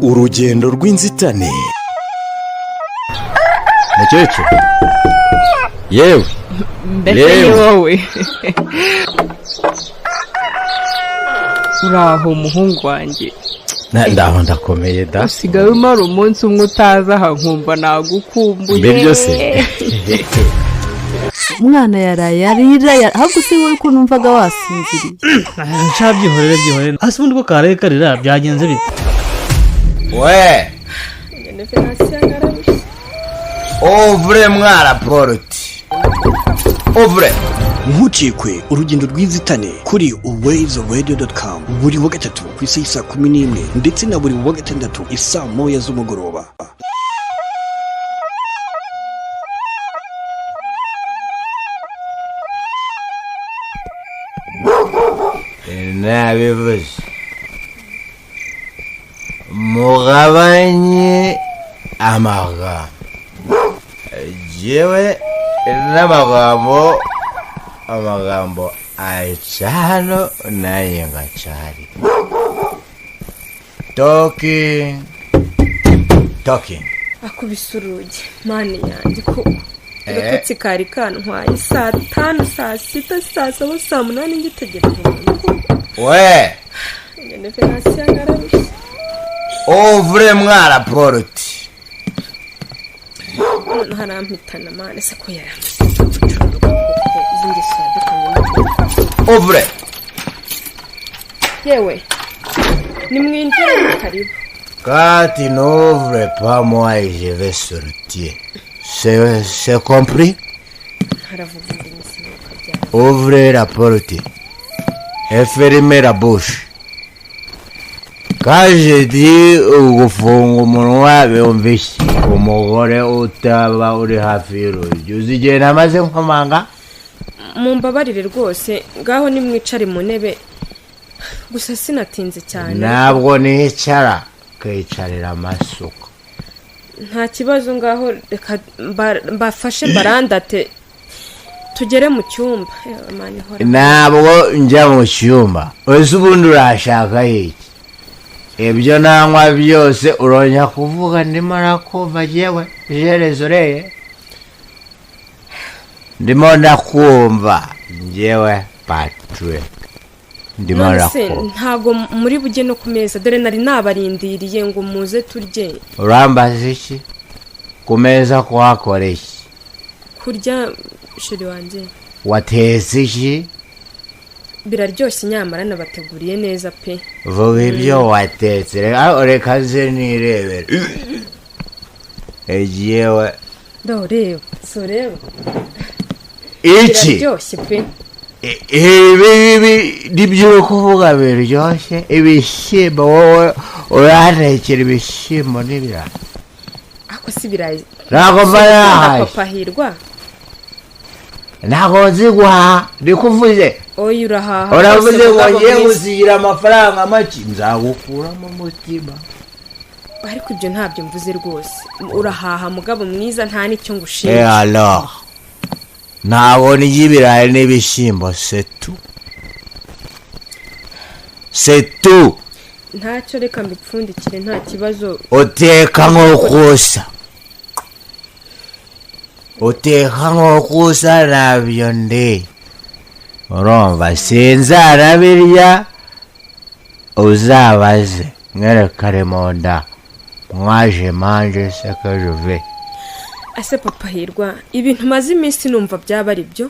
urugendo rw'inzitane. Mukecuru yewe mbese wowe uraho muhungu wanjye. ndaho ndakomeye da. usigaye umara umunsi umwe utaza aha nkumva nagukumbuye. mbe byose umwana yaraye arira ahubwo se wowe ko numvaga wasinziriye. byihorere hasi ubundi ko karaye karira byagenze bite? we ovre mwara poroti ovre. Ntucikwe urugendo rw'inzitane kuri uwayizradio.com buri wa gatatu ku isaha saa 11 ndetse na buri wa gatandatu isaa 1 z'umugoroba. nabivuze mugabanye amagambo jewe n'amagambo ayicano naye ngacari talking akubise urugi mani yanjye ko agatotsi kari kantwaye saa 5 saa 6 saa 7 saa 8 ngitegereje we ngene fenasi yangarabise ovre mwara poroti harampitana mane se ko yaramutse ovre yewe nimwinjire karibu kati n'ovre pas moi et je vais sortir c'est compris. haravuga indimi kabyara ouvre la porte et fermez la bouche. Quand je dis ugufunga umunwa bumvise umugore utaba uri hafi y'urugi uzigenda amaze nkomanga. mumbabarire rwose ngaho nimwicare mu ntebe gusa sinatinze cyane. ntabwo nicara kwicarira amasuka. nta kibazo ngaho reka mbafashe barandate tugere mu cyumba. ntabwo njya mu cyumba uzi ubundi urashaka iki? ibyo nanywa byose uronya kuvuga ndimo nakumva jewe jerezoreye ndimo nakumva jewe Patrick ndimo nakumva. ntago muri bujye no kumeza dore nari nabarindiriye ngo muze turye. urambaza iki kumeza kwakora iki? kurya shuri wanjye watetse iki? biraryoshye nyamara nabateguriye neza pe. vuba ibyo watetse reka ze nirebera ejewe ndoreba so reba iki biraryoshye pe. ibi nibyo kuvuga biryoshye. ibishyimbo wowe uratekera ibishyimbo n'ibirayi. ako si birayi ntabwo mba yahaye papa hirwa ntabwo nzi guhaha ndikuvuze. oya urahaha uravuze ngo ngiye gusigira amafaranga make nzagukuramo umutima. ariko ibyo ntabyo mvuze rwose urahaha mugabo mwiza nta nicyo ngushinja. alors ntabwo nijya ibirayi n'ibishyimbo c'est tout. ntacyo reka mbipfundikire nta kibazo. uteka nk'ukusa nabyo ndi urumva sinzarabirya uzabaze mwerekare mu nda mwaje manje sekajuve. ase papa hirwa ibintu maze iminsi numva byaba ari byo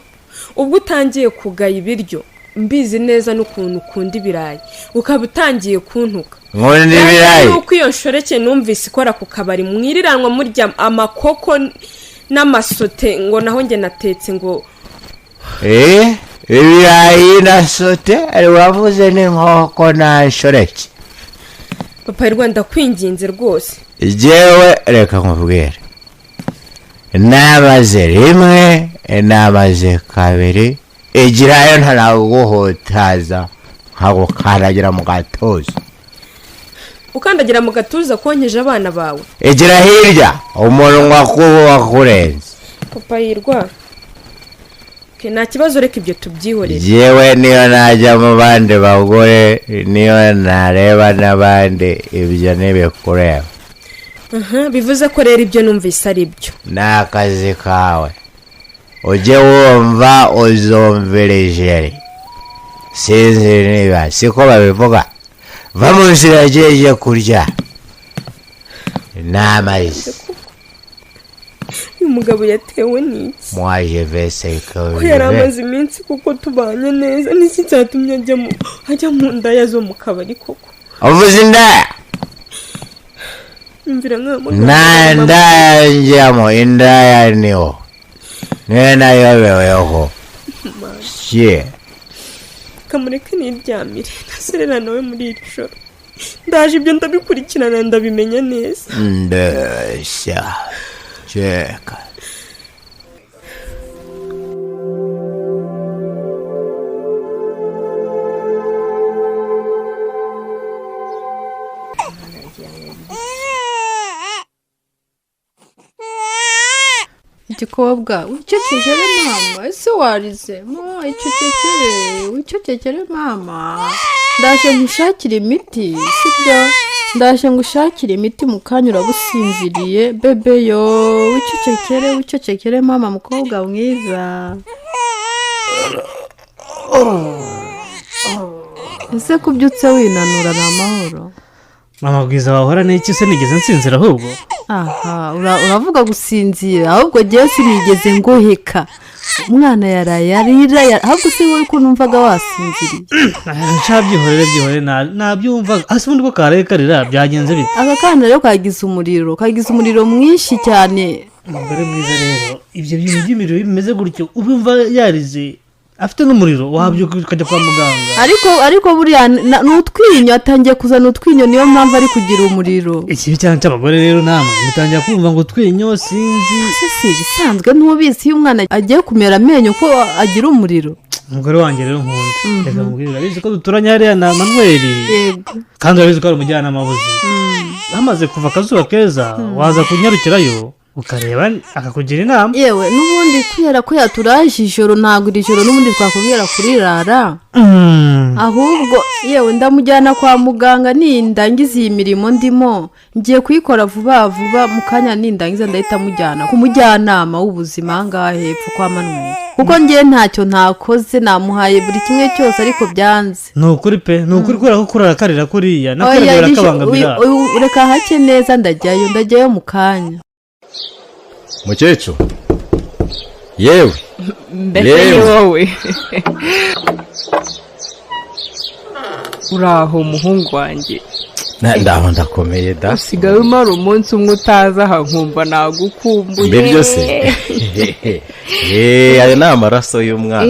ubwo utangiye kugaya ibiryo mbizi neza n'ukuntu ukunda ibirayi ukaba utangiye kuntuka. nkunda ibirayi nuko iyo nshoreke numvise ikora ku kabari mwiriranwa murya amakoko n'amasote ngo naho nge natetse ngo ibirayi na sote wavuze n'inkoko na nshoreke. papa hirwa ndakwinginze rwose. jewe reka nkubwire nabaze rimwe nabaze kabiri igirayo ntaraguhotaza nkagukaragira mu gatuza. ukandagira mu gatuza konkeje abana bawe. igira hirya umunwa kuba wakurenze. papa hirwa nta kibazo reka ibyo tubyihorere. yewe niyo najya mu bandi bagore niyo nareba n'abandi ibyo ntibikureba. Bivuze ko rero ibyo numvise ari byo. Ni akazi kawe ujye wumva uzumvira ijeri. Sinzi niba siko babivuga. Va mu nzira agiye kurya n'amazi. Uyu mugabo yatewe n'iki? Mwaje vese ko yari amaze iminsi kuko tubanye neza n'iki cyatumye ajya mu ndaya zo mu kabari koko. uvuze indaya? Imvira nk'amagambo. nta ndaya njyamo, indaya niho niyo nayobeweho. Kamureke niryamire ntaserera nawe muri iri joro. Ndaje ibyo ndabikurikirana ndabimenya neza. Ndashya cheka. igikobwa wicecekere mama, ese warize mo wicecekere mama, ndaje ngushakira imiti sibyo, ndaje ngushakira imiti mu kanya urabusinziriye bebeyo, wicecekere mama mukobwa mwiza. ese kubyutse winanura na mahoro mama bwiza wahora n'iki se nigeze nsinzira ahubwo? aha uravuga gusinzira ahubwo giye sinigeze ngoheka. umwana yaraye arira ahubwo se wowe ko numvaga wasinziriye. Ncabyihorere nabyumvaga. Ase ubundi ko karaye karira byagenze bite? Aka kana rero kagize umuriro mwinshi cyane. Umugore mwiza rero ibyo bintu by'imiriro bimeze gutyo ubumva yarize afite n'umuriro wabyuka ukajya kwa muganga. ariko buriya n'utwinyo atangiye kuzana utwinyo niyo mpamvu ari kugira umuriro. Ikibi cyane cy'abagore rero namwe mutangira kumva ngo twinyo sinzi. Si bisanzwe ntubizi iyo umwana agiye kumera amenyo ko agira umuriro. Umugore wanjye rero nkunda reka mubwira urabizi ko duturanye hariya na Manuel. Yego. Kandi urabizi ko ari umujyanama w'ubuzima. Hamaze kuva akazuba keza waza kunyarukirayo ukareba akakugira inama. Yewe n'ubundi kubera ko yaturaje ijoro ntabwo iri joro n'ubundi twakubwira kurirara. Ahubwo yewe ndamujyana kwa muganga nindangiza iyi mirimo ndimo ngiye kuyikora vuba mu kanya nindangiza ndahita mujyana ku mujyanama w'ubuzima ahangaha hepfo kwa Manuel kuko ngiye ntacyo ntakoze namuhaye buri kimwe cyose ariko byanze. Ni ukuri pe ni ukuri kubera ko kurara karira kuriya nakarira kabangamira. Ureka hake neza ndajyayo mu kanya. Mukecuru yewe mbese wowe uraho umuhungu wanjye? ndaho ndakomeye da. usigaye umara umunsi umwe utaza aha nkumva nagukumbuye. Mbe byose ayo ni amaraso y'umwana.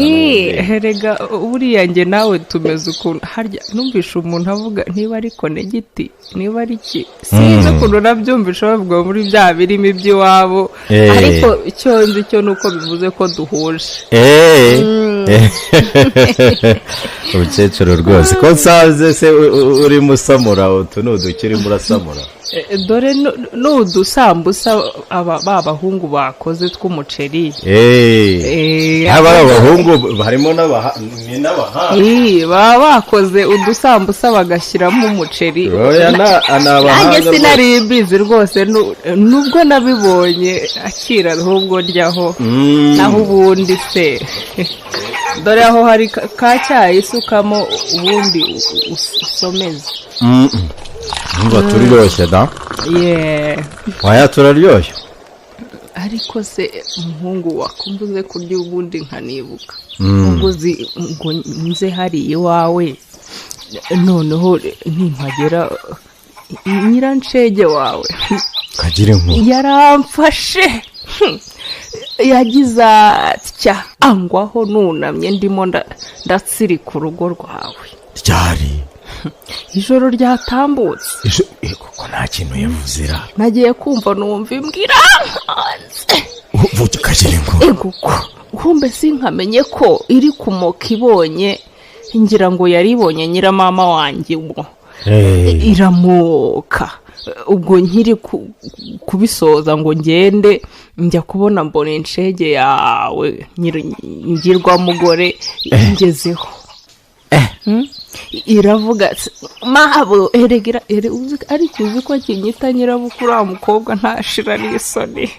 Herega buriya njye nawe tumeze ukuntu harya numvisha umuntu avuga niba ari konegiti niba ari iki sinzi ukuntu nabyumvisha bavuga muri bya birimo iby'iwabo ariko icyo nzi cyo nuko bivuze ko duhuje. Umukecuru rwose ko nsanze se uri musamura utu n'udukiri murasamura. Dore n'udusambusa ba bahungu bakoze tw'umuceri. Aba abahungu harimo n'abahanga. Baba bakoze udusambusa bagashyiramo umuceri. Nanjye sinari mbizi rwose nubwo nabibonye akira ahubwo ndyaho naho ubundi se. Dore aho hari ka cyayi isukamo ubundi usomeze. Ngo turiryoshye da? Waya turaryoshye. Ariko se umuhungu wakumbuze kurya ubundi nkanibuka. Uguzi ngo nze hari iwawe. Noneho nimpagera nyirancege wawe. Kagira inkuru. Yaramfashe. Yagize atya angwaho nunamye ndimo ndatsirika urugo rwawe. Ryari? Ijoro ryatambutse. Kuko nta kintu yavuzira. Nagiye kumva numva imbwira hanze. Uvuga kagira inkuru. Ego kumbe sinkamenye ko iri kumoka ibonye ngira ngo yaribonye nyiramama wanjye ubwo iramoka ubwo nkiri kubisoza ngo ngende njya kubona mbona inshege yawe ngirwamugore ingezeho iravuga mabo erega ariko uzi ko kinyita nyirabukuru wa mukobwa ntashira n'isoni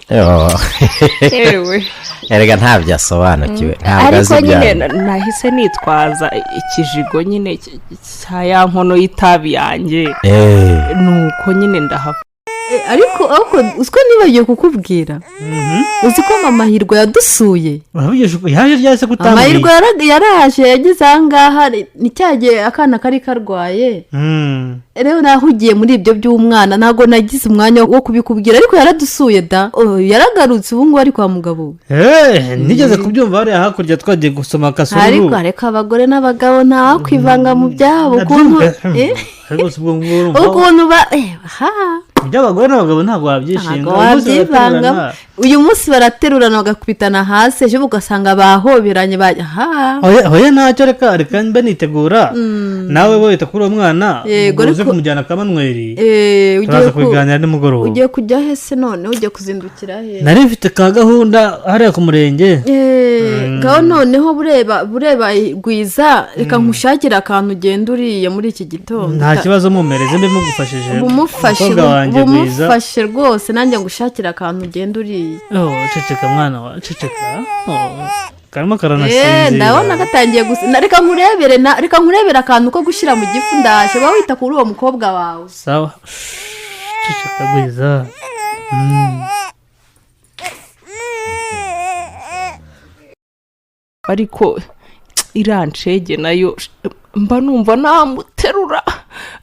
erega ntabyo asobanukiwe ariko nyine nahise nitwaza ikijigo nyine cya ya nkono y'itabi yanjye nuko nyine ndahava ariko uziko nibagiye kukubwira uzi ko mama Hirwa yadusuye yaje ryase gutanga Hirwa yaraje yageze ahangaha ni cyagiye akana kari karwaye rero nahugiye muri ibyo by'umwana ntago nagize umwanya wo kubikubwira ariko yaradusuye da yaragarutse ubu ngubu ari kwa mugabo nigeze kubyumva hariya hakurya twagiye gusoma akasururu ariko abagore n'abagabo ntawakwivanga mu byabo ukuntu iby'abagore n'abagabo ntabwo wabyishimira wabyivangamo uyu munsi baraterurana bagakubitana hasi ejo ugasanga bahoberanye hoya ntacyo reka mbe nitegura nawe wita kuri uwo mwana uze kumujyana akamanweri turaza kubiganira nimugoroba ugiye kujya hese none ugiye kuzindukira he nari mfite ka gahunda hariya ku murenge ngaho noneho bureba Gwiza reka nkushakire akantu ugenda uriye muri iki gitondo nta kibazo mumereze mbe mugufashije bumufashe rwose nanjye ngushakira akantu ugenda uriye ceceka mwana wa ceceka karimo karanasinzira ndabona gatangiye gusa reka nkurebere akantu ko gushyira mu gifu ndaje ba wita kuri uwo mukobwa wawe sawa ceceka Gwiza ariko irancege nayo mba numva namuterura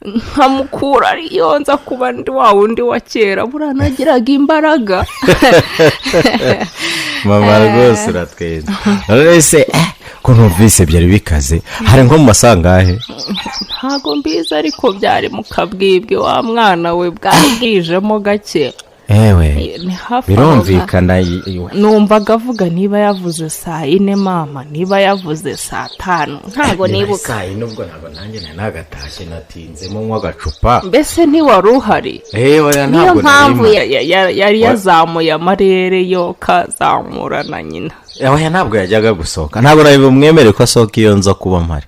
nkamukura ariyo nza kuba ndi wa wundi wa kera buranagiraga imbaraga mama rwose uratweza none se ko numvise byari bikaze hari nko mu masangahe ntago mbizi ariko byari mu kabwibwe wa mwana we bwabwijemo gake birumvikana numvaga avuga niba yavuze saa 4 mama niba yavuze saa 5 ntago nibuka saa 4 ubwo ntabwo nanjye nagatashye natinzemo nk'agacupa mbese ntiwari uhari niyo mpamvu yari yazamuye amarere yo kazamura na nyina oya ntabwo yajyaga gusohoka ntabwo nawe bumwemere ko asohoka iyo nza kuba mpari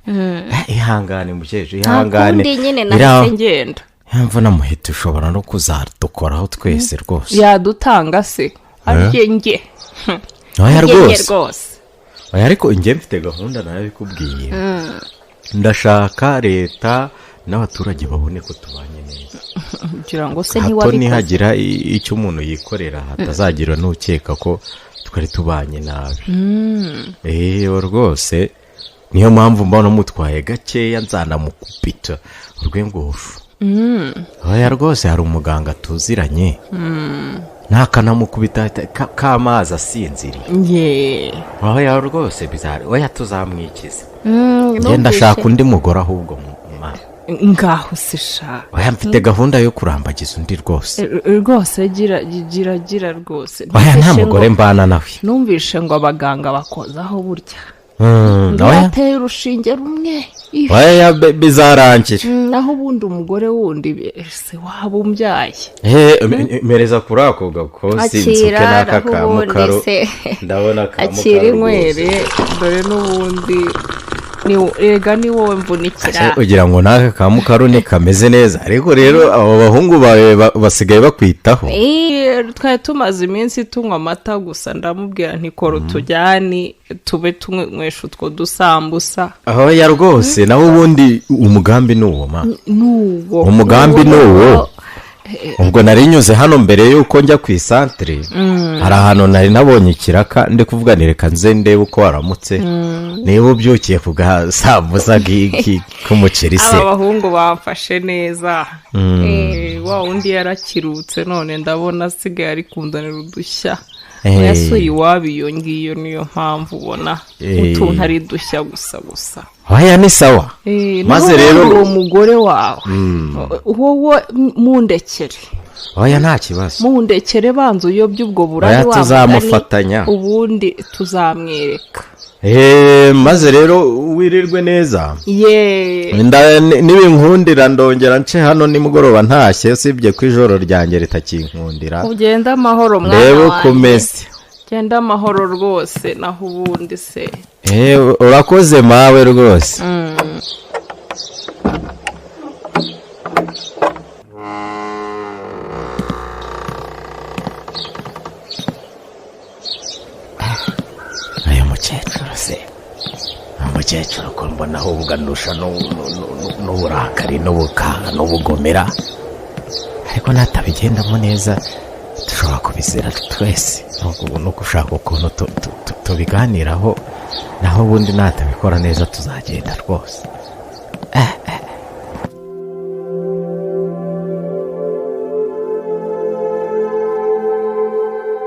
ihangane mukecuru ihangane ntakundi nyine nahise ngenda yamva namuhita ushobora no kuzadukoraho twese rwose yadutanga se arye oya rwose oya ariko njye mfite gahunda nayo bikubwiye ndashaka leta n'abaturage babone ko tubanye neza kugira ngo se hato nihagira icyo umuntu yikorera hatazagira n'ukeka ko twari tubanye nabi rwose niyo mpamvu mbona mutwaye gakeya nzanamukupita urw'ingufu oya rwose hari umuganga tuziranye ntakanamukubita k'amazi asinziriye oya rwose oya tuzamwikiza ngenda ashaka undi mugore ahubwo ngaho se sha oya mfite gahunda yo kurambagiza undi rwose gira rwose oya nta mugore mbana nawe numvishe ngo abaganga bakozaho burya bateye urushinge rumwe oya bizarangira naho ubundi umugore wundi se waba umbyaye mereza kuri ako gakosi nsuke n'aka kamukaro ndabona kamukaro akira inywere dore n'ubundi rega ni wowe mvunikira ugira ngo n'aka kamukaro ni kameze neza ariko rero abo bahungu bawe basigaye bakwitaho twari tumaze iminsi tunywa amata gusa ndamubwira ntikora utujyani tube tunywesha utwo dusambusa oya rwose naho ubundi umugambi ni uwo umugambi ni uwo ubwo nari nyuze hano mbere y'uko njya ku isantere hari ahantu nari nabonye ikiraka ndi kuvuga reka nze ndebe uko waramutse niba ubyukiye ku gasambusa k'umuceri se aba bahungu bamfashe neza wa wundi yarakirutse none ndabona asigaye ari kundanira udushya yasuye iwabo iyo ngiyo niyo mpamvu ubona utuntu ari dushya gusa oya ni sawa maze rero uwo mugore wawe wowe mundekere oya nta kibazo mundekere banza uyobye ubwo burari wawe tuzamufatanya ubundi tuzamwereka maze rero wirirwe neza yeee nibinkundira ndongera nce hano nimugoroba ntashye usibye ko ijoro ryanjye ritakinkundira ugenda amahoro mwana wanjye reba uko umeze genda amahoro rwose naho ubundi se urakoze mawe rwose aya mukecuru se umukecuru ko mbona ahubwo andusha n'uburakari n'ubukanga n'ubugomera ariko natabigendamo neza dushobora kubizera twese no gushaka ukuntu tubiganiraho naho ubundi natabikora neza tuzagenda rwose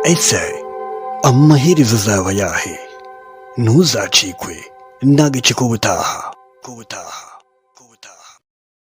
ese amaherezo azaba yahe ntuzacikwe n'agace k'ubutaha